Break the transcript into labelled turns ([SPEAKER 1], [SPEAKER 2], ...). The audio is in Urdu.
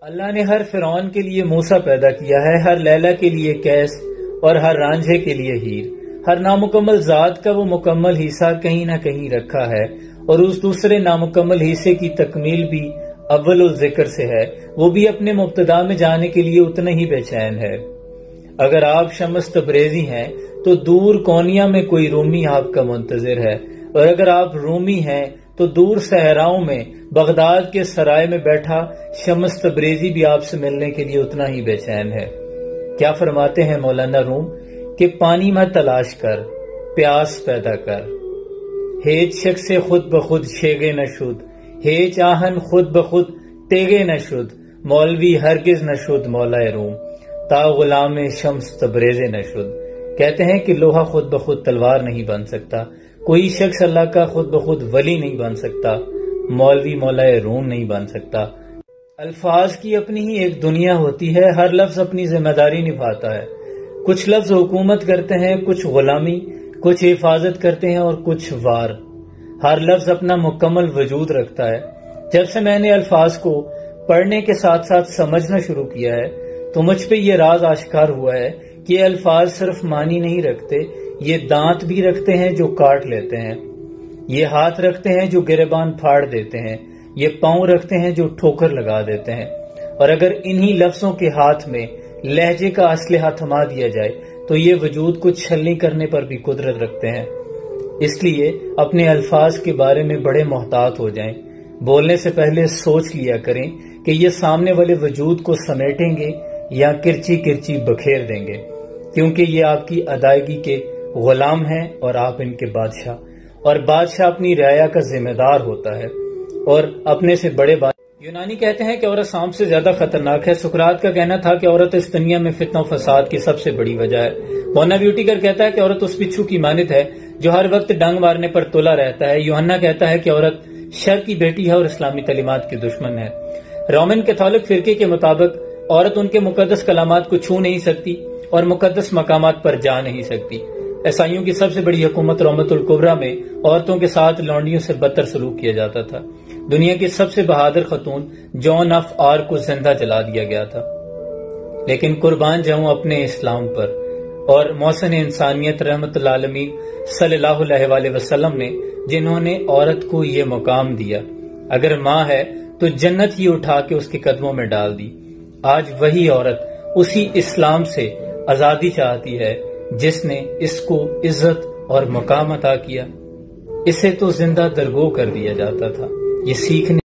[SPEAKER 1] اللہ نے ہر فرعون کے لیے موسیٰ پیدا کیا ہے، ہر لیلا کے لیے قیس اور ہر رانجھے کے لیے ہیر۔ ہر نامکمل ذات کا وہ مکمل حصہ کہیں نہ کہیں رکھا ہے، اور اس دوسرے نامکمل حصے کی تکمیل بھی اول الذکر سے ہے، وہ بھی اپنے مبتدا میں جانے کے لیے اتنا ہی بے چین ہے۔ اگر آپ شمس تبریزی ہیں تو دور کونیا میں کوئی رومی آپ کا منتظر ہے، اور اگر آپ رومی ہیں تو دور صحراؤں میں بغداد کے سرائے میں بیٹھا شمس تبریزی بھی آپ سے ملنے کے لیے اتنا ہی بے چین ہے۔ کیا فرماتے ہیں مولانا روم کہ پانی میں تلاش کر، پیاس پیدا کر، ہیچ شخص خود بخود شیگے نشد، ہیچ آہن خود بخود تیگے نشد، مولوی ہرگز نشد مولا روم، تا غلام شمس تبریز نشد۔ کہتے ہیں کہ لوہا خود بخود تلوار نہیں بن سکتا، کوئی شخص اللہ کا خود بخود ولی نہیں بن سکتا، مولوی مولا روم نہیں بن سکتا۔ الفاظ کی اپنی ہی ایک دنیا ہوتی ہے، ہر لفظ اپنی ذمہ داری نبھاتا ہے۔ کچھ لفظ حکومت کرتے ہیں، کچھ غلامی، کچھ حفاظت کرتے ہیں اور کچھ وار۔ ہر لفظ اپنا مکمل وجود رکھتا ہے۔ جب سے میں نے الفاظ کو پڑھنے کے ساتھ ساتھ سمجھنا شروع کیا ہے تو مجھ پہ یہ راز آشکار ہوا ہے کہ یہ الفاظ صرف معنی نہیں رکھتے، یہ دانت بھی رکھتے ہیں جو کاٹ لیتے ہیں، یہ ہاتھ رکھتے ہیں جو گریبان پھاڑ دیتے ہیں، یہ پاؤں رکھتے ہیں جو ٹھوکر لگا دیتے ہیں۔ اور اگر انہی لفظوں کے ہاتھ میں لہجے کا اسلحہ تھما دیا جائے تو یہ وجود کو چھلنی کرنے پر بھی قدرت رکھتے ہیں۔ اس لیے اپنے الفاظ کے بارے میں بڑے محتاط ہو جائیں، بولنے سے پہلے سوچ لیا کریں کہ یہ سامنے والے وجود کو سمیٹیں گے یا کرچی کرچی بکھیر دیں گے، کیونکہ یہ آپ کی ادائیگی کے غلام ہیں اور آپ ان کے بادشاہ، اور بادشاہ اپنی رعایا کا ذمہ دار ہوتا ہے اور اپنے سے بڑے یونانی کہتے ہیں کہ عورت سانپ سے زیادہ خطرناک ہے۔ سقراط کا کہنا تھا کہ عورت اس دنیا میں فتنہ و فساد کی سب سے بڑی وجہ ہے۔ بوناویوٹیگر کہتا ہے کہ عورت اس بچھو کی مانند ہے جو ہر وقت ڈنگ مارنے پر تلا رہتا ہے۔ یوحنا کہتا ہے کہ عورت شر کی بیٹی ہے اور اسلامی تعلیمات کی دشمن ہے۔ رومن کیتھولک فرقے کے مطابق عورت ان کے مقدس کلامات کو چھو نہیں سکتی اور مقدس مقامات پر جا نہیں سکتی۔ عیسائیوں کی سب سے بڑی حکومت رومت الکبریٰ میں عورتوں کے ساتھ لونڈیوں سے بدتر سلوک کیا جاتا تھا۔ دنیا کی سب سے بہادر خاتون جون آف آرک کو زندہ جلا دیا گیا تھا، لیکن قربان جاؤں اپنے اسلام پر اور محسن انسانیت رحمت العالمین صلی اللہ علیہ وآلہ وسلم نے، جنہوں نے عورت کو یہ مقام دیا۔ اگر ماں ہے تو جنت ہی اٹھا کے اس کے قدموں میں ڈال دی۔ آج وہی عورت اسی اسلام سے آزادی چاہتی ہے جس نے اس کو عزت اور مقام عطا کیا۔ اسے تو زندہ درگو کر دیا جاتا تھا۔ یہ سیکھنے